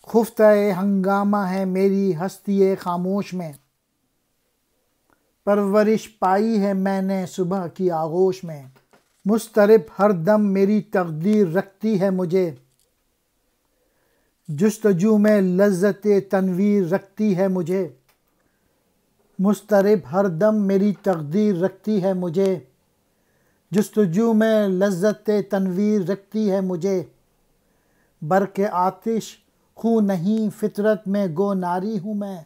خفتہ ہنگامہ ہے میری ہستی خاموش میں، پرورش پائی ہے میں نے صبح کی آغوش میں، مضطرب ہر دم میری تقدیر رکھتی ہے مجھے، جستجو میں لذت تنویر رکھتی ہے مجھے، مضطرب ہر دم میری تقدیر رکھتی ہے مجھے، جستجو میں لذت تنویر رکھتی ہے مجھے، برق آتش خوں نہیں فطرت میں گو ناری ہوں میں،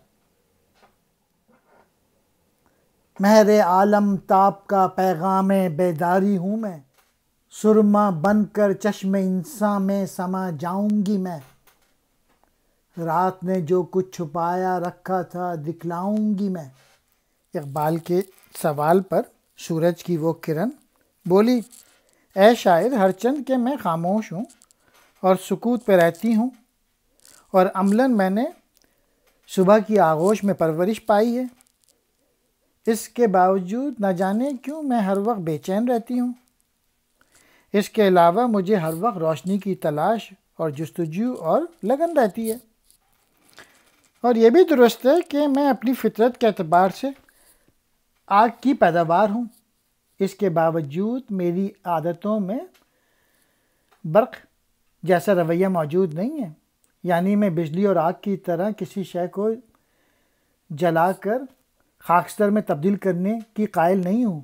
مہر عالم تاب کا پیغام بیداری ہوں میں، سرما بن کر چشم انساں میں سما جاؤں گی میں، رات نے جو کچھ چھپایا رکھا تھا دکھلاؤں گی میں۔ اقبال کے سوال پر سورج کی وہ کرن بولی، اے شاعر، ہر چند کہ میں خاموش ہوں اور سکوت پہ رہتی ہوں، اور عملاً میں نے صبح کی آغوش میں پرورش پائی ہے، اس کے باوجود نہ جانے کیوں میں ہر وقت بے چین رہتی ہوں، اس کے علاوہ مجھے ہر وقت روشنی کی تلاش اور جستجو اور لگن رہتی ہے، اور یہ بھی درست ہے کہ میں اپنی فطرت کے اعتبار سے آگ کی پیداوار ہوں، اس کے باوجود میری عادتوں میں برق جیسا رویہ موجود نہیں ہے، یعنی میں بجلی اور آگ کی طرح کسی شے کو جلا کر خاکستر میں تبدیل کرنے کی قائل نہیں ہوں۔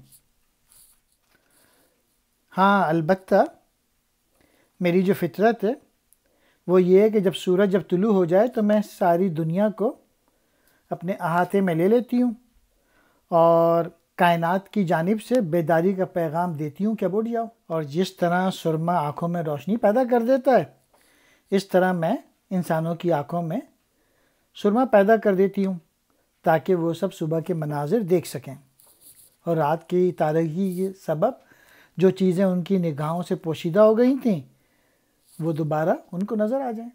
ہاں، البتہ میری جو فطرت ہے وہ یہ ہے کہ جب طلوع ہو جائے تو میں ساری دنیا کو اپنے احاطے میں لے لیتی ہوں اور کائنات کی جانب سے بیداری کا پیغام دیتی ہوں کہ اب اٹھ جاؤ، اور جس طرح سرما آنکھوں میں روشنی پیدا کر دیتا ہے، اس طرح میں انسانوں کی آنکھوں میں سرما پیدا کر دیتی ہوں تاکہ وہ سب صبح کے مناظر دیکھ سکیں، اور رات کی تاریکی کے سبب جو چیزیں ان کی نگاہوں سے پوشیدہ ہو گئی تھیں وہ دوبارہ ان کو نظر آ جائیں۔